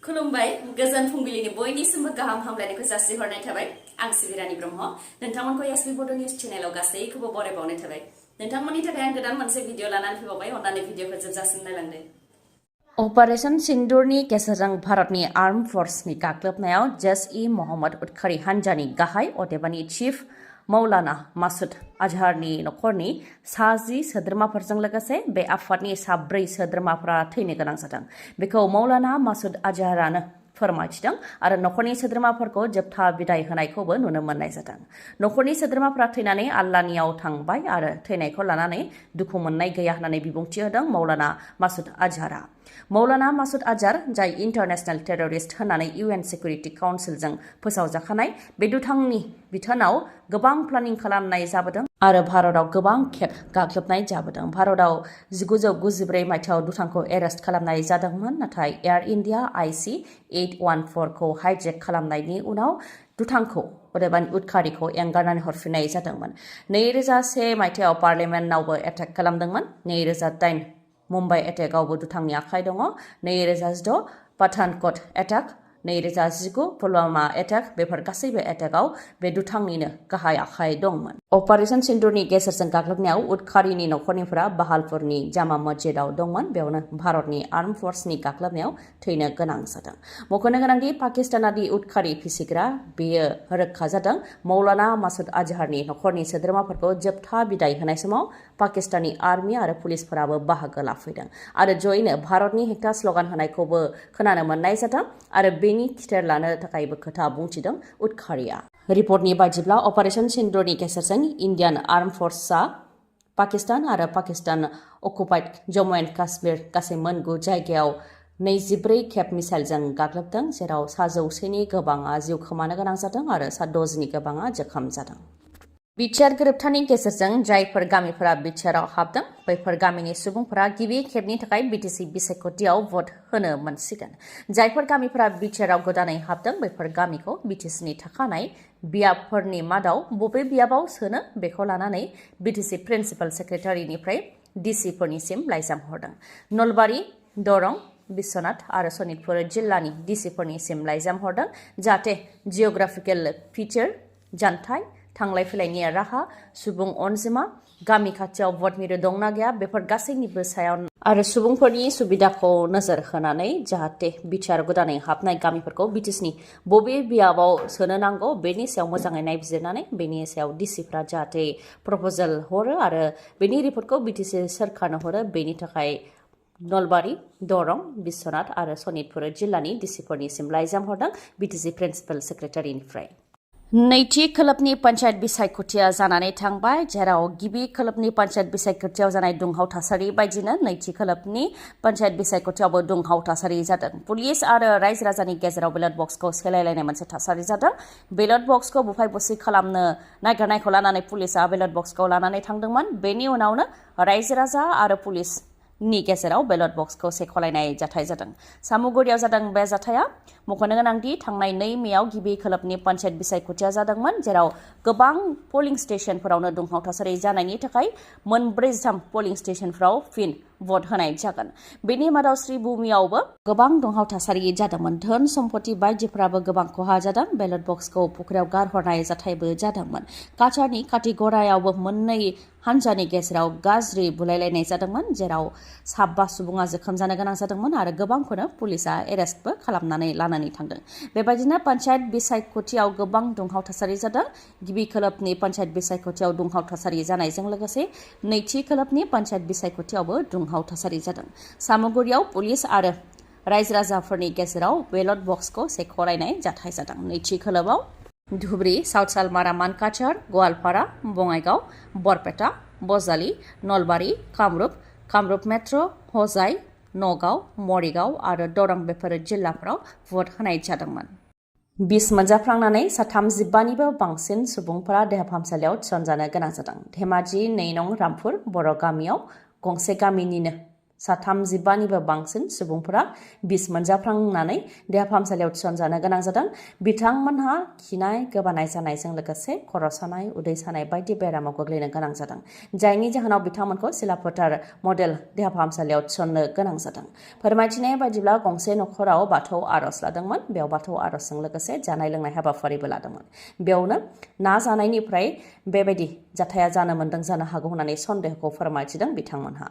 खुलुमबाय गोजोन फुंबिलिनि बयनिसिमबो गाहाम हामलायनायखौ जासिहरनाय थाबाय आं सिबि रानी ब्रह्म नोंथांमोनखौ एसबी बड' निउज चेनेलाव गासैखौबो बरायबावनाय थाबाय नोंथांमोननि थाखाय आं गोदान मोनसे भिडिअ लानानै फैबावबाय अन्नानै भिडिअखौ जोबजासिम नायलांदो अपारेशन सिन्दुरनि गेजेरजों भारतनि आर्म फोर्सनि गाग्लोबनायाव जैश-ए-मोहम्मद उदखारि हान्जानि गाहाय अदेबानि चीफ मौलाना मासुद आजहारनि नखरनि 10 सोद्रोमाफोरजों लोगोसे बे आफादनि 4 सोद्रोमाफोरा थैनो गोनां जादों। बेखौ मौलाना मासुद आजहारानो फोरमायथिदों आरो नखरनि सोद्रोमाफोरखौ जोबथा बिदाय होनायखौबो नुनो मोननाय जादों। नखरनि सोद्रोमाफोरा थैनानै आल्लाहनियाव थांबाय आरो थैनायखौ लानानै दुखु मोननाय गैया होननानै बिबुंथि होदों मौलाना मासुद आजहारा। मौलाना मासुद आजहार जाय इन्टारनेशनेल टेररिस्ट होननानै UN सिकिउरिटि काउन्सिलजों फोसावजाखानाय बे दुथांनि बिथोनाव गोबां प्लानिं खालामनाय जाबोदों आरो भारतआव गोबां खेब गाग्लोबनाय जाबोदों। भारतआव 1994 मायथाइयाव दुथांखौ एरेस्ट खालामनाय जादोंमोन नाथाय एयार इन्डिया IC-814 खौ हाइजेक खालामनायनि उनाव दुथांखौ अदेबानि उदखारिखौ एंगारनानै हरफिननाय जादोंमोन। 2001 मायथाइयाव पार्लियामेन्टआवबो एटेक खालामदोंमोन। 2008 मुम्बाइ एटेकआवबो दुथांनि आखाइ दङ। 2006 पाठानकट एटेक, 2019 पुलवामा एटेक बेफोर गासैबो एटेकआव बे दुथांनिनो गाहाय आखाइ दंमोन। अपारेशन सिन्दुरनि गेजेरजों गाग्लोबनायाव उदखारिनि नखरनिफोरा बाहालपुरनि जामा मस्जिदाव दंमोन। बेयावनो भारतनि आर्म फोर्सनि गाग्लोबनायाव थैनो गोनां जादों। मख'नो गोनांदि पाकिस्ताना दि उदखारि फिसिग्रा बेयो रोखा जादों। मौलाना मासुद आजहारनि नखरनि सोद्रोमाफोरखौ जोबथा बिदाय होनाय समाव पाकिस्तानी आर्मि आरो पुलिसफोराबो बाहागो लाफैदों आरो जयैनो भारतनि हेक्टा स्लगान होनायखौबो खोनानो मोननाय जादों आरो बेनि खिथेर लानो थाखायबो खोथा बुंथिदों उदखारिया। रिपर्टनि बायदिब्ला अपारेशन सिन्दुरनि गेजेरजों इन्डियान आर्म फोर्सआ पाकिस्तान आरो पाकिस्तान अकुपाइड जम्मु एन्ड काश्मीर गासै मोन 9 जायगायाव 24 खेब मिसाइलजों गाग्लोबदों जेराव 100नि गोबाङा जिउ खोमानो गोनां जादों आरो 60नि गोबाङा जोखोम जादों। बिटिआर गोरोबथानि गेजेरजों जायफोर गामिफोरा बिटिआरआव हाबदों बैफोर गामिनि सुबुंफोरा गिबि खेबनि थाखाय बिटिसि बिसायख'थियाव भट होनो मोनसिगोन। जायफोर गामिफोरा बिटिआरआव गोदानै हाबदों बैफोर गामिखौ बिटिसिनि थाखानाय बियाबफोरनि मादाव बबे बियाबाव सोनो बेखौ लानानै बिटिसि प्रिन्सिपाल सेक्रेटारिनिफ्राय डिसिफोरनिसिम लाइजाम हरदों। नलबारि, दरं, बिश्वनाथ आरो सनितपुर जिल्लानि डिसिफोरनिसिम लाइजाम हरदों जाहाथे जिअग्राफिकेल फिचार, जानथाय, थांलाय फैलायनि राहा, सुबुं अनजिमा, गामि खाथियाव भट मिरु दंना गैया बेफोर गासैनिबो सायाव आरो सुबुंफोरनि सुबिदाखौ नोजोर होनानै जाहाथे बिटिआर गोदानै हाबनाय गामिफोरखौ बिटिसिनि बबे बियाबाव सोनो नांगौ बेनि सायाव मोजाङै नायबिजिरनानै बेनि सायाव डिसिफ्रा जाहाथे प्रप'जाल हरो आरो बेनि रिपर्टखौ बिटिसि सोरखारनो हरो बेनि थाखाय नलबारि, दरं, बिश्वनाथ आरो सनितपुर जिल्लानि डिसिफोरनिसिम लाइजाम हरदों बिटिसि प्रिन्सिपाल सेक्रेटारिनिफ्राय। नैथि खोलोबनि पन्चायत बिसायख'थिया जानानै थांबाय जेराव गिबि खोलोबनि पन्चायत बिसायख'थियाव जानाय दुंहाव थासारि बायदिनो नैथि खोलोबनि पन्चायत बिसायख'थियावबो दुंहाव थासारि जादों। पुलिस आरो रायजो राजानि गेजेराव बेलट बक्सखौ सेलायलायनाय मोनसे थासारि जादों। बेलट बक्सखौ बुफाय बुसि खालामनो नागिरनायखौ लानानै पुलिसआ बेलट बक्सखौ लानानै थांदोंमोन। बेनि उनावनो रायजो राजा आरो पुलिसनि गेजेराव बेलट बक्सखौ सेख'लायनाय जाथाय जादों। सामुगुरियाव जादों बे जाथाया। मख'नो गोनांदि थांनाय 2 मेआव गिबि खोलोबनि पन्चायत बिसायख'थिया जादोंमोन जेराव गोबां पलिं स्टेशनफोरावनो दुंहाव थासारि जानायनि थाखाय 43 पलिं स्टेशनफोराव फिन भट होनाय जागोन। बेनि मादाव श्रीभूमियावबो गोबां दुंहाव थासारि जादोंमोन। धोन सम्पति बायदिफोराबो गोबां खहा जादों। बेलट बक्सखौ फुख्रियाव गारहरनाय जाथायबो जादोंमन। काछारनि काटिगड़ायावबो मोननै हान्जानि गेजेराव गाज्रि बुलायलायनाय जादोंमोन जेराव 5 सुबुङा जोखोम जानो गोनां जादोंमोन आरो गोबांखौनो पुलिसआ एरेस्टबो खालामनानै लानानै थांदों। बेबायदिनो पन्चायत बिसायख'थियाव गोबां दुंहाव थासारि जादों। गिबि खोलोबनि पन्चायत बिसायख'थियाव दुंहाव थासारि जानायजों लोगोसे नैथि खोलोबनि पन्चायत बिसायख'थियावबो दुंहाव थासारि जादों। सामुगुरियाव पुलिस आरो रायजो राजाफोरनि गेजेराव बेलट बक्सखौ सेख'लायनाय जाथाय जादों। नैथि खोलोबाव धुब्रि, साउथ सालमारा, मानकाछार, गवालपारा, बङाइगाव, बरपेटा, बजालि, नलबारि, कामरुप मेट्र', हजाइ, नगाव, मरिगाव आरो दरं बेफोर जिल्लाफोराव भट होनाय जादोंमोन। 20 मोनजाफ्रांनानै 35निबो बांसिन सुबुंफोरा देहा फाहामसालियाव थिसनजानो गोनां जादों। धेमाजि 2 नं रामपुर बर' गामियाव गंसे गामिनिनो 35निबो बांसिन सुबुंफोरा बिस मोनजाफ्रांनानै देहा फाहामसालियाव थिसनजानो गोनां जादों। बिथांमोनहा खिनाय गोबानाय जानायजों लोगोसे खर' सानाय, उदै सानाय बायदि बेरामाव गोग्लैनो गोनां जादों। जायनि जाहोनाव बिथांमोनखौ सिलाफोथार मडेल देहा फाहामसालियाव थिसननो गोनां जादों। फोरमायथिनाय बायदिब्ला गंसे नखराव बाथौ आर'ज लादोंमोन। बेयाव बाथौ आर'जजों लोगोसे जानाय लोंनाय हाबाफारिबो लादोंमोन। बेयावनो ना जानायनिफ्राय बेबायदि जाथाया जानो मोन्दों जानो हागौ होननानै सन्देहखौ फोरमायथिदों बिथांमोनहा।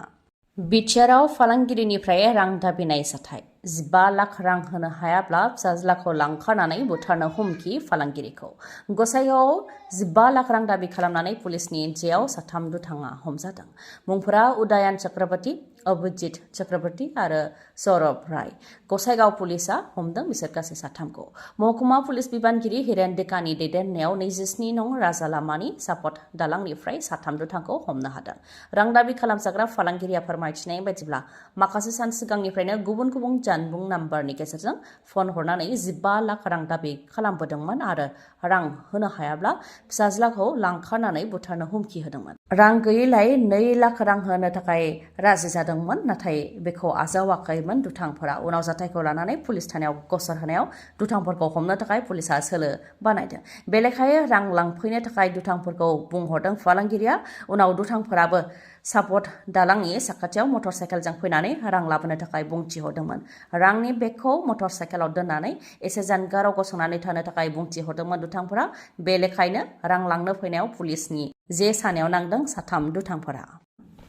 बिटिआरआव फालांगिरिनिफ्राय रां दाबिनाय जाथाय। 15 लाख रां होनो हायाब्ला फिसाज्लाखौ लांखारनानै बुथारनो हुमखि फालांगिरिखौ। गसाइगावआव 15 लाख रां दाबि खालामनानै पुलिसनि जेयाव 3 दुथाङा हमजादों। मुंफोरा उदयन चक्रवर्ती, अभिजित चक्रवर्ती आरो सौरभ राय। गसाइगाव पुलिसआ हमदों बिसोर गासै 3खौ। महकुमा पुलिस बिबानगिरि हिरेन डेकानि दैदेननायाव 27 नं राजा लामानि सापट दालांनिफ्राय 3 दुथांखौ हमनो हादों। रां दाबि खालामजाग्रा फालांगिरिया फोरमायथिनाय बायदिब्ला माखासे सान सिगांनिफ्रायनो गुबुन गुबुन जानबुं नाम्बारनि गेजेरजों फन हरनानै 15 लाख रां दाबि खालामबोदोंमोन आरो रां होनो हायाब्ला फिसाज्लाखौ लांखारनानै बुथारनो हुमखि होदोंमोन। रां गैयैलाय 2 लाख रां होनो थाखाय राजि जादोंमोन, नाथाय बेखौ आजावाखैमोन दुथांफोरा। उनाव जाथायखौ लानानै पुलिस थानायाव गसर होनायाव दुथांफोरखौ हमनो थाखाय पुलिसआ सोलो बानायदों। बे लेखायै रां लांफैनो थाखाय दुथांफोरखौ बुंहरदों फालांगिरिया। उनाव दुथांफोराबो सापट दालांनि साखाथियाव मटर साइकेलजों फैनानै रां लाबोनो थाखाय बुंथि हरदोंमोन। रांनि बेगखौ मटर साइकेलाव दोननानै एसे जानगाराव गसंनानै थानो थाखाय बुंथि हरदोंमोन दुथांफोरा। बे लेखायैनो रां लांनो फैनायाव पुलिसनि जे सानायाव नांदों 3 दुथांफोरा।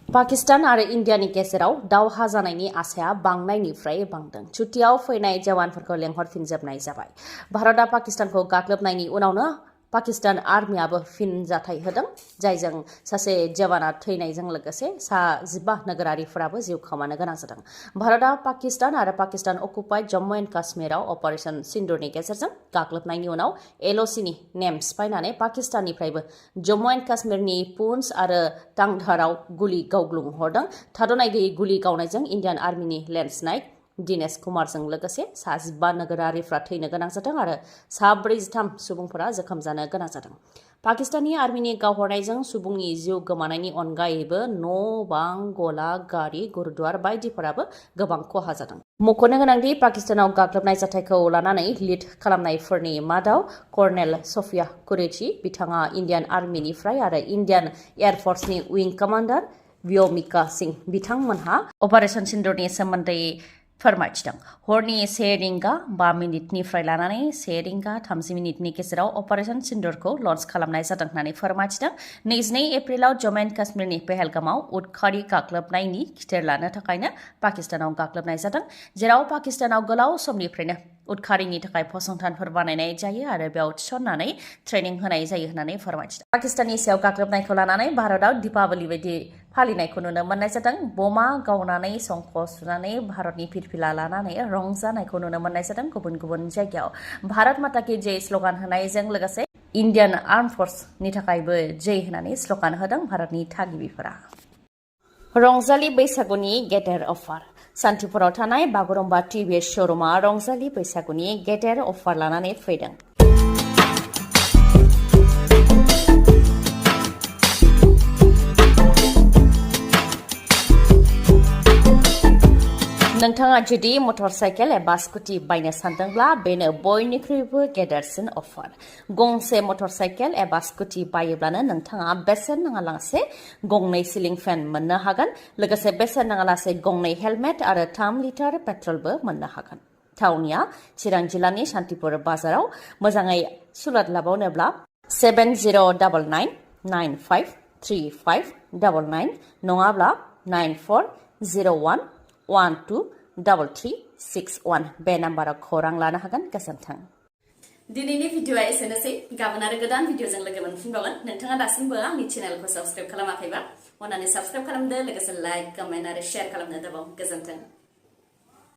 पाकिस्तान आरो इन्डियानि गेजेराव दावहा जानायनि आसाया बांनायनिफ्राय बांदों। छुट्टियाव फैनाय जवानफोरखौ लेंहरफिनजोबनाय जाबाय। भारतआ पाकिस्तानखौ गाग्लोबनायनि उनावनो पाकिस्तान आर्मियाबो फिनजाथाय होदों, जायजों सासे जवाना थैनायजों लोगोसे 15 नोगोरारिफोराबो जिउ खोमानो गोनां जादों। भारतआ पाकिस्तान आरो पाकिस्तान अकुपाइड जम्मु एन्ड काश्मीराव अपारेशन सिन्दुरनि गेजेरजों गाग्लोबनायनि उनाव एलअसिनि नेम सिफायनानै पाकिस्ताननिफ्रायबो जम्मु एन्ड काश्मीरनि पुंछ आरो टांगधाराव गुलि गावग्लुंहरदों। थाद'नाय गैयै गुलि गावनायजों इन्डियान आर्मिनि लेन्स नाइक दिनेश कुमारजों लोगोसे 15 नोगोरारिफ्रा थैनो गोनां जादों आरो 43 सुबुंफोरा जोखोम जानो गोनां जादों। पाकिस्ताननि आर्मिनि गावहरनायजों सुबुंनि जिउ गोमानायनि अनगायैबो न' बां, गला, गारि, गुरुद्वार बायदिफोराबो गोबां खहा जादों। मख'नो गोनांदि पाकिस्तानाव गाग्लोबनाय जाथायखौ लानानै लिड खालामनायफोरनि मादाव कर्नेल सफिया कुरैशी, बिथाङा इन्डियान आर्मिनिफ्राय आरो इन्डियान एयारफर्सनि उइं कमान्डार व्योमिका सिंह बिथांमोनहा अपारेशन सिन्दुरनि सोमोन्दै फोरमायथिदों। हरनि 1:05 लानानै 1:30 गेजेराव अपारेशन सिन्दुरखौ लन्च खालामनाय जादों होननानै फोरमायथिदों। 22 एप्रिलाव जम्मु एन्ड काश्मीरनि पेहेलगामाव उदखारि गाग्लोबनायनि खिथेर लानो थाखायनो पाकिस्तानाव गाग्लोबनाय जादों, जेराव पाकिस्तानाव गोलाव समनिफ्रायनो उदखारिनि थाखाय फसंथानफोर बानायनाय जायो आरो बेयाव थिसननानै ट्रेनिं होनाय जायो होननानै फोरमायथिदों। पाकिस्ताननि सायाव गाग्लोबनायखौ लानानै भारतआव दीपावली बायदि फालिनायखौ नुनो मोननाय जादों। बमा गावनानै, संख सुनानै, भारतनि फिरफिला लानानै रंजानायखौ नुनो मोननाय जादों गुबुन गुबुन जायगायाव। भारत माता की जय स्ल'गान होनायजों लोगोसे इन्डियान आर्म फर्सनि थाखायबो जय होनानै स्ल'गान होदों भारतनि थागिबिफोरा। रंजालि बैसागुनि गेदेर अफार। सान्तिपुराव थानाय बागुरुम्बा टिभिएस श'रुमा रंजालि बैसागुनि गेदेर अफार लानानै फैदों। नोंथाङा जुदि मटर साइकेल एबा स्कुटि बायनो सानदोंब्ला बेनो बयनिख्रुइबो गेदेरसिन अफार। गंसे मटर साइकेल एबा स्कुटि बायोब्लानो नोंथाङा बेसेन नाङालासे गंनै सिलिं फेन मोननो हागोन, लोगोसे बेसेन नाङालासे गंनै हेलमेट आरो 3 लिटार पेट्रलबो मोननो हागोन। थावनिया चिरां जिल्लानि शान्तिपुर बाजाराव। मोजाङै सुलाद लाबावनोब्ला 7099953599 नङाब्ला 9401123361 बे नाम्बाराव खौरां लानो हागोन। गोजोन्थों। दिनैनि भिडिअआ एसेनोसै। गाबोन आरो गोदान भिडिअजों लोगो मोनफिनबावगोन। नोंथाङा दासिमबो आंनि चेनेलखौ साबस्क्राइब खालामाखैबा अन्नानै साबस्क्राइब खालामदो, लोगोसे लाइक, कमेन्ट आरो शेयार खालामनो दाबाव। गोजोन्थों।